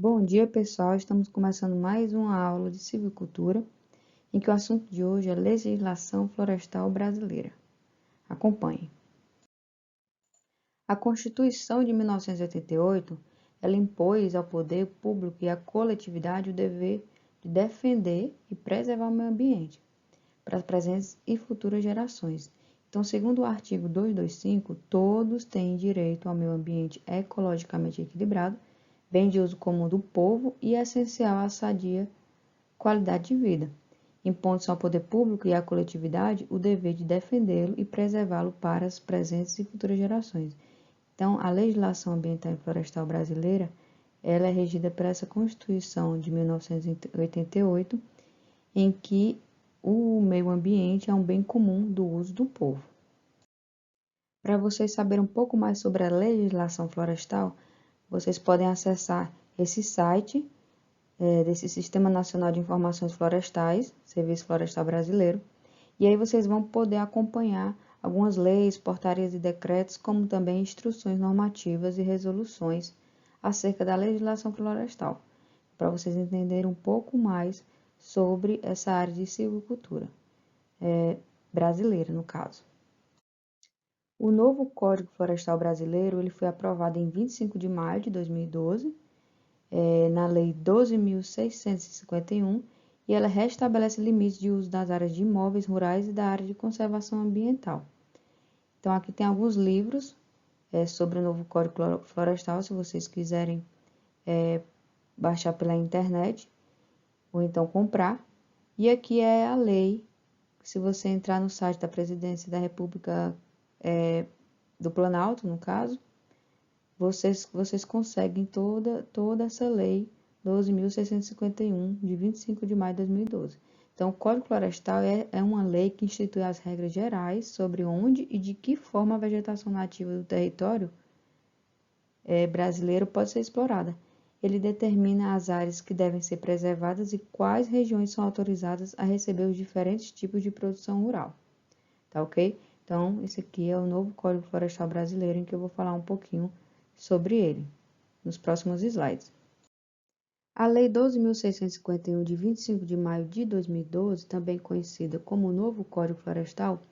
Bom dia, pessoal. Estamos começando mais uma aula de silvicultura, em que o assunto de hoje é legislação florestal brasileira. Acompanhe. A Constituição de 1988, ela impôs ao poder público e à coletividade o dever de defender e preservar o meio ambiente para as presentes e futuras gerações. Então, segundo o artigo 225, todos têm direito ao meio ambiente ecologicamente equilibrado, bem de uso comum do povo e essencial à sadia qualidade de vida, impondo-se ao poder público e à coletividade o dever de defendê-lo e preservá-lo para as presentes e futuras gerações. Então, a legislação ambiental e florestal brasileira, ela é regida por essa Constituição de 1988, em que o meio ambiente é um bem comum do uso do povo. Para vocês saberem um pouco mais sobre a legislação florestal, vocês podem acessar esse site desse Sistema Nacional de Informações Florestais, Serviço Florestal Brasileiro, e aí vocês vão poder acompanhar algumas leis, portarias e decretos, como também instruções normativas e resoluções acerca da legislação florestal, para vocês entenderem um pouco mais sobre essa área de silvicultura, brasileira no caso. O novo Código Florestal Brasileiro ele foi aprovado em 25 de maio de 2012, na Lei 12.651, e ela restabelece limites de uso das áreas de imóveis rurais e da área de conservação ambiental. Então, aqui tem alguns livros sobre o novo Código Florestal, se vocês quiserem baixar pela internet, ou então comprar. E aqui é a lei, se você entrar no site da Presidência da República do Planalto, no caso, vocês conseguem toda essa lei 12.651, de 25 de maio de 2012. Então, o Código Florestal é uma lei que institui as regras gerais sobre onde e de que forma a vegetação nativa do território brasileiro pode ser explorada. Ele determina as áreas que devem ser preservadas e quais regiões são autorizadas a receber os diferentes tipos de produção rural. Tá ok? Então, esse aqui é o novo Código Florestal Brasileiro, em que eu vou falar um pouquinho sobre ele nos próximos slides. A Lei 12.651, de 25 de maio de 2012, também conhecida como o novo Código Florestal,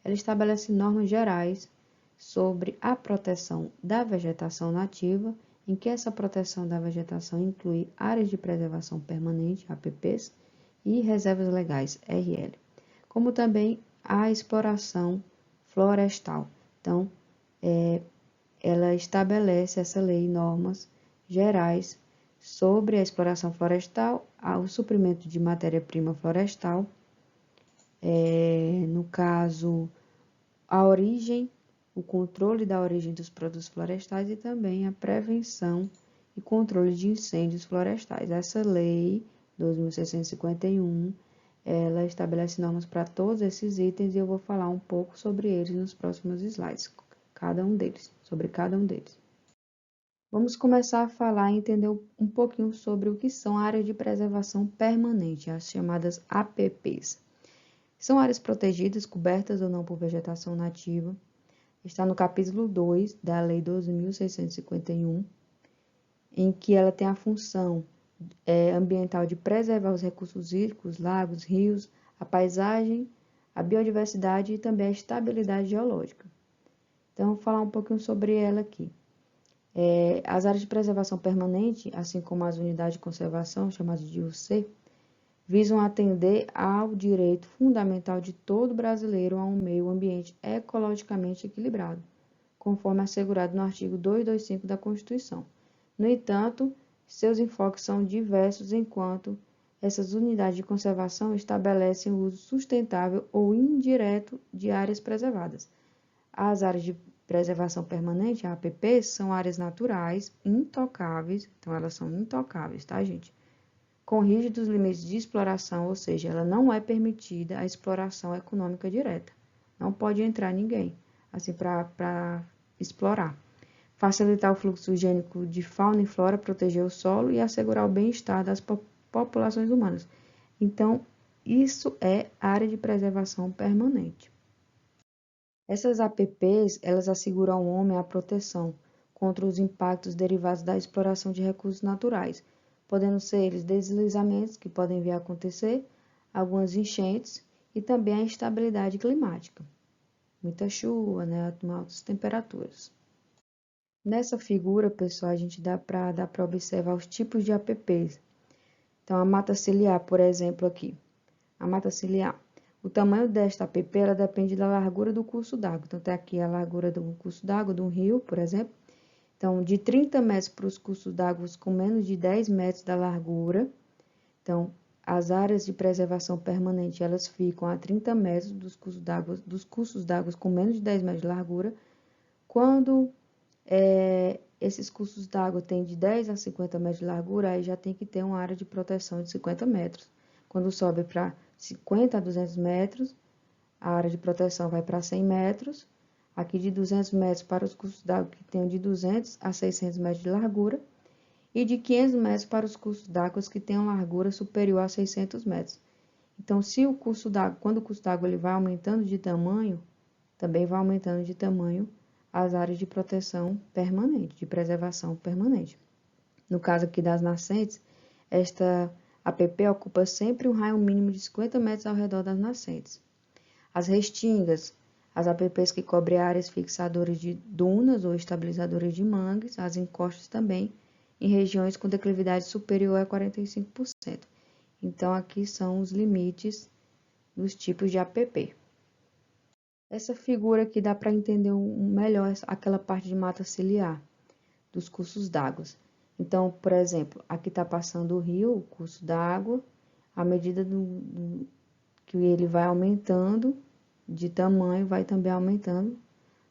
ela estabelece normas gerais sobre a proteção da vegetação nativa, em que essa proteção da vegetação inclui áreas de preservação permanente, APPs, e reservas legais, RL, como também a exploração florestal. Então, ela estabelece essa lei normas gerais sobre a exploração florestal, o suprimento de matéria-prima florestal, no caso, a origem, o controle da origem dos produtos florestais e também a prevenção e controle de incêndios florestais. Essa lei 12.651, ela estabelece normas para todos esses itens e eu vou falar um pouco sobre eles nos próximos slides, sobre cada um deles. Vamos começar a falar e entender um pouquinho sobre o que são áreas de preservação permanente, as chamadas APPs. São áreas protegidas, cobertas ou não por vegetação nativa. Está no capítulo 2 da Lei 12.651, em que ela tem a função ambiental de preservar os recursos hídricos, lagos, rios, a paisagem, a biodiversidade e também a estabilidade geológica. Então, vou falar um pouquinho sobre ela aqui. As áreas de preservação permanente, assim como as unidades de conservação, chamadas de UC, visam atender ao direito fundamental de todo brasileiro a um meio ambiente ecologicamente equilibrado, conforme assegurado no artigo 225 da Constituição. No entanto, seus enfoques são diversos, enquanto essas unidades de conservação estabelecem o uso sustentável ou indireto de áreas preservadas. As áreas de preservação permanente, APPs, são áreas naturais, intocáveis, então elas são intocáveis, tá, gente? Com rígidos limites de exploração, ou seja, ela não é permitida a exploração econômica direta. Não pode entrar ninguém, assim, para explorar. Facilitar o fluxo higiênico de fauna e flora, proteger o solo e assegurar o bem-estar das populações humanas. Então, isso é área de preservação permanente. Essas APPs, elas asseguram ao homem a proteção contra os impactos derivados da exploração de recursos naturais, podendo ser eles deslizamentos que podem vir a acontecer, algumas enchentes e também a instabilidade climática, muita chuva, né, altas temperaturas. Nessa figura, pessoal, a gente dá para observar os tipos de APPs. Então, a mata ciliar, por exemplo, aqui. A mata ciliar. O tamanho desta APP, ela depende da largura do curso d'água. Então, tem aqui a largura do curso d'água de um rio, por exemplo. Então, de 30 metros para os cursos d'água com menos de 10 metros da largura. Então, as áreas de preservação permanente, elas ficam a 30 metros dos cursos d'água com menos de 10 metros de largura. Quando esses cursos d'água têm de 10 a 50 metros de largura, aí já tem que ter uma área de proteção de 50 metros. Quando sobe para 50 a 200 metros, a área de proteção vai para 100 metros. Aqui de 200 metros para os cursos d'água que tenham de 200 a 600 metros de largura. E de 500 metros para os cursos d'água que tenham largura superior a 600 metros. Então, se o curso d'água, quando o curso d'água ele vai aumentando de tamanho, também vai aumentando de tamanho as áreas de proteção permanente, de preservação permanente. No caso aqui das nascentes, esta APP ocupa sempre um raio mínimo de 50 metros ao redor das nascentes. As restingas, as APPs que cobrem áreas fixadoras de dunas ou estabilizadoras de mangues, as encostas também, em regiões com declividade superior a 45%. Então, aqui são os limites dos tipos de APP. Essa figura aqui dá para entender melhor aquela parte de mata ciliar, dos cursos d'água. Então, por exemplo, aqui está passando o rio, o curso d'água, à medida que ele vai aumentando de tamanho, vai também aumentando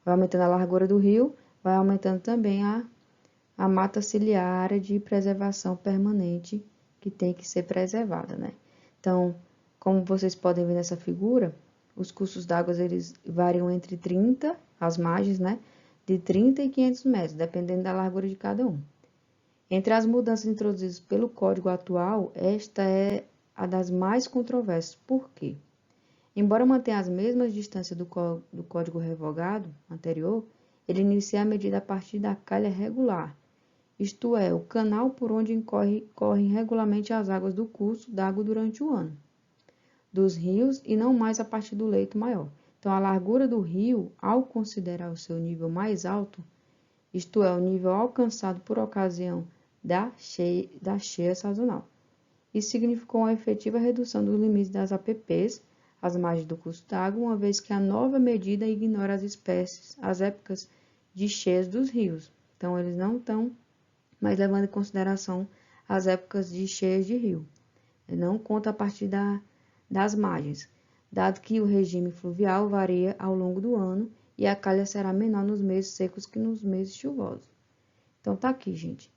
a largura do rio, vai aumentando também a mata ciliar, a área de preservação permanente que tem que ser preservada, né? Então, como vocês podem ver nessa figura, os cursos d'água eles variam entre 30, as margens, né? De 30 e 500 metros, dependendo da largura de cada um. Entre as mudanças introduzidas pelo Código atual, esta é a das mais controversas. Por quê? Embora mantenha as mesmas distâncias do Código revogado anterior, ele inicia a medida a partir da calha regular, isto é, o canal por onde correm regularmente as águas do curso d'água durante o ano, dos rios e não mais a partir do leito maior. Então, a largura do rio, ao considerar o seu nível mais alto, isto é, o nível alcançado por ocasião da cheia sazonal. Isso significou uma efetiva redução dos limites das APPs, às margens do curso d'água, uma vez que a nova medida ignora as épocas de cheias dos rios. Então, eles não estão mais levando em consideração as épocas de cheias de rio. Ele não conta a partir das margens, dado que o regime fluvial varia ao longo do ano e a calha será menor nos meses secos que nos meses chuvosos. Então, tá aqui, gente,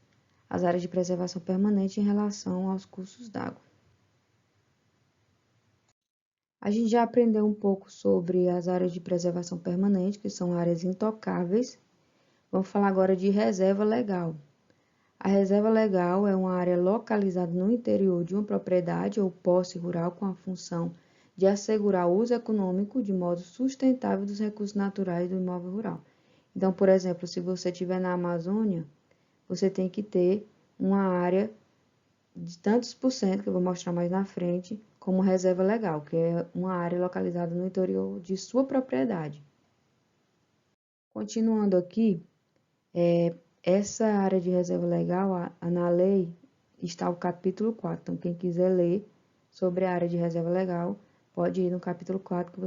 as áreas de preservação permanente em relação aos cursos d'água. A gente já aprendeu um pouco sobre as áreas de preservação permanente, que são áreas intocáveis. Vamos falar agora de reserva legal. A reserva legal é uma área localizada no interior de uma propriedade ou posse rural com a função de assegurar o uso econômico de modo sustentável dos recursos naturais do imóvel rural. Então, por exemplo, se você estiver na Amazônia, você tem que ter uma área de tantos por cento, que eu vou mostrar mais na frente, como reserva legal, que é uma área localizada no interior de sua propriedade. Continuando aqui, essa área de reserva legal, na lei, está o capítulo 4. Então, quem quiser ler sobre a área de reserva legal, pode ir no capítulo 4 que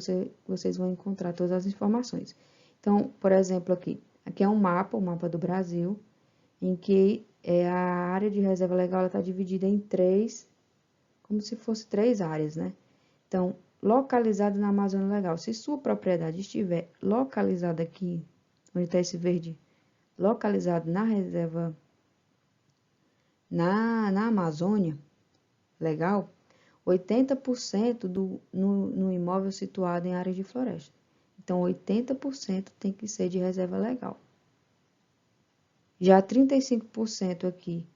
vocês vão encontrar todas as informações. Então, por exemplo, aqui é um mapa, o mapa do Brasil, em que a área de reserva legal está dividida em como se fosse 3 áreas, né? Então, localizado na Amazônia Legal. Se sua propriedade estiver localizada aqui, onde está esse verde, localizado na reserva, na Amazônia Legal, 80% no imóvel situado em área de floresta. Então, 80% tem que ser de reserva legal. Já 35% aqui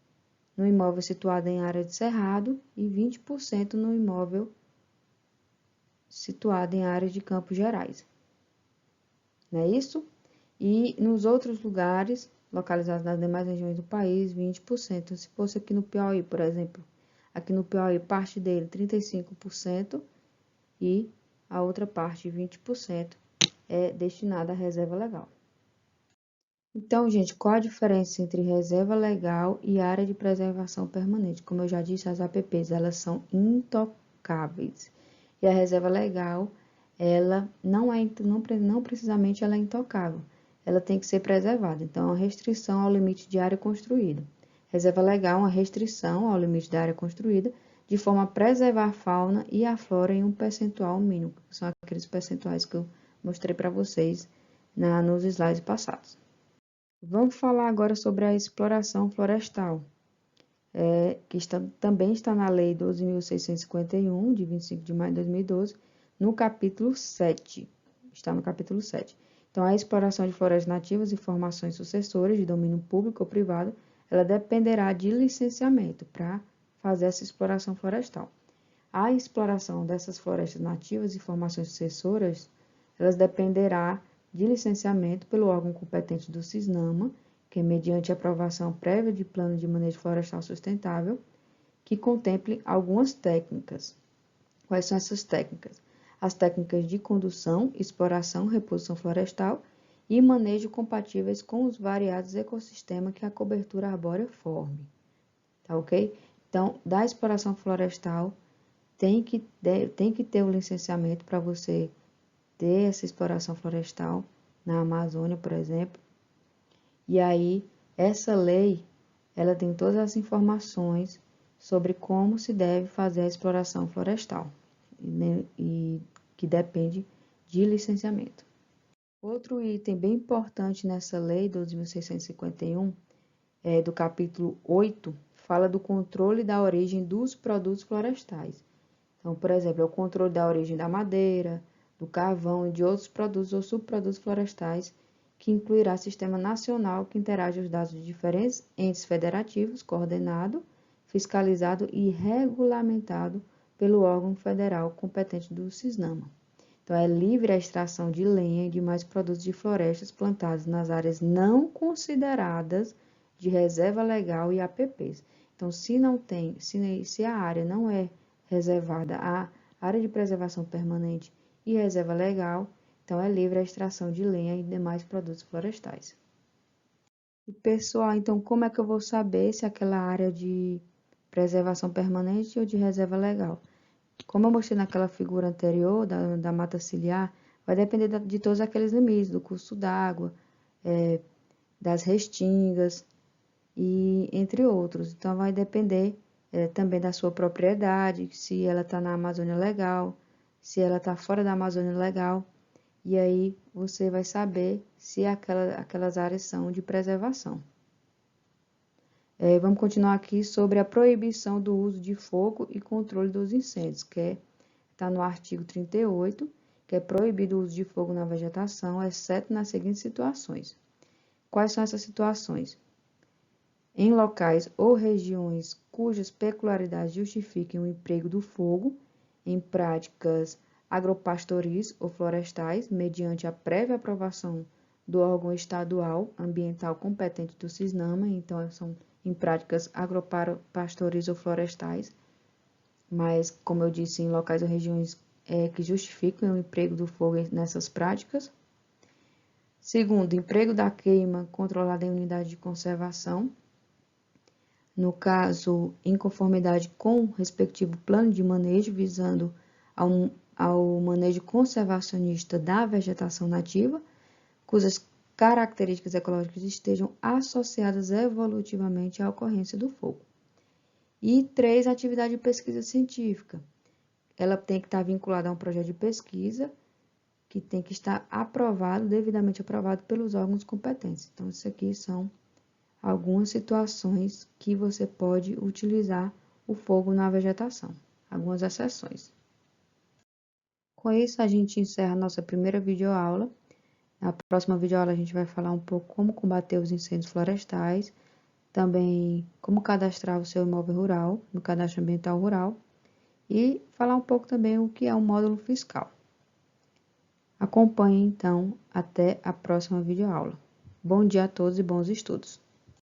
no imóvel situado em área de cerrado e 20% no imóvel situado em áreas de campos gerais. Não é isso? E nos outros lugares, localizados nas demais regiões do país, 20%. Se fosse aqui no Piauí, por exemplo, aqui no Piauí, parte dele, 35%, e a outra parte, 20%, é destinada à reserva legal. Então, gente, qual a diferença entre reserva legal e área de preservação permanente? Como eu já disse, as APPs, elas são intocáveis. E a reserva legal, ela não precisamente ela é intocável. Ela tem que ser preservada. Então, a restrição ao limite de área construída. Reserva legal é uma restrição ao limite da área construída, de forma a preservar a fauna e a flora em um percentual mínimo, que são aqueles percentuais que eu mostrei para vocês nos slides passados. Vamos falar agora sobre a exploração florestal, que também está na Lei 12.651, de 25 de maio de 2012, no capítulo 7. Está no capítulo 7. Então, a exploração de florestas nativas e formações sucessoras de domínio público ou privado, ela dependerá de licenciamento para fazer essa exploração florestal. A exploração dessas florestas nativas e formações sucessoras, elas dependerá de licenciamento pelo órgão competente do CISNAMA, que é mediante aprovação prévia de plano de manejo florestal sustentável, que contemple algumas técnicas. Quais são essas técnicas? As técnicas de condução, exploração, reposição florestal e manejo compatíveis com os variados ecossistemas que a cobertura arbórea forme. Tá ok? Então, da exploração florestal, tem que ter o licenciamento para você ter essa exploração florestal na Amazônia, por exemplo. E aí, essa lei, ela tem todas as informações sobre como se deve fazer a exploração florestal, e que depende de licenciamento. Outro item bem importante nessa lei 12.651, do capítulo 8, fala do controle da origem dos produtos florestais. Então, por exemplo, é o controle da origem da madeira, do carvão e de outros produtos ou subprodutos florestais, que incluirá sistema nacional que interage os dados de diferentes entes federativos, coordenado, fiscalizado e regulamentado pelo órgão federal competente do CISNAMA. Então, é livre a extração de lenha e demais produtos de florestas plantados nas áreas não consideradas de reserva legal e APPs. Então, se a área não é reservada à área de preservação permanente e reserva legal, então é livre a extração de lenha e demais produtos florestais. E pessoal, então como é que eu vou saber se aquela área de preservação permanente ou de reserva legal? Como eu mostrei naquela figura anterior da mata ciliar, vai depender de todos aqueles limites, do curso d'água, das restingas, e entre outros. Então, vai depender também da sua propriedade, se ela está na Amazônia Legal, se ela está fora da Amazônia Legal, e aí você vai saber se aquelas áreas são de preservação. Vamos continuar aqui sobre a proibição do uso de fogo e controle dos incêndios, que está no artigo 38, que é proibido o uso de fogo na vegetação, exceto nas seguintes situações. Quais são essas situações? Em locais ou regiões cujas peculiaridades justifiquem o emprego do fogo em práticas agropastoris ou florestais, mediante a prévia aprovação do órgão estadual ambiental competente do CISNAMA, então são em práticas agropastoris ou florestais, mas, como eu disse, em locais ou regiões que justificam o emprego do fogo nessas práticas. Segundo, emprego da queima controlada em unidade de conservação, no caso, em conformidade com o respectivo plano de manejo, visando ao manejo conservacionista da vegetação nativa, cujas características ecológicas estejam associadas evolutivamente à ocorrência do fogo. E 3, atividade de pesquisa científica. Ela tem que estar vinculada a um projeto de pesquisa, que tem que estar devidamente aprovado pelos órgãos competentes. Então, isso aqui são algumas situações que você pode utilizar o fogo na vegetação, algumas exceções. Com isso, a gente encerra a nossa primeira videoaula. Na próxima videoaula, a gente vai falar um pouco como combater os incêndios florestais, também como cadastrar o seu imóvel rural, no cadastro ambiental rural, e falar um pouco também o que é um módulo fiscal. Acompanhe, então, até a próxima videoaula. Bom dia a todos e bons estudos!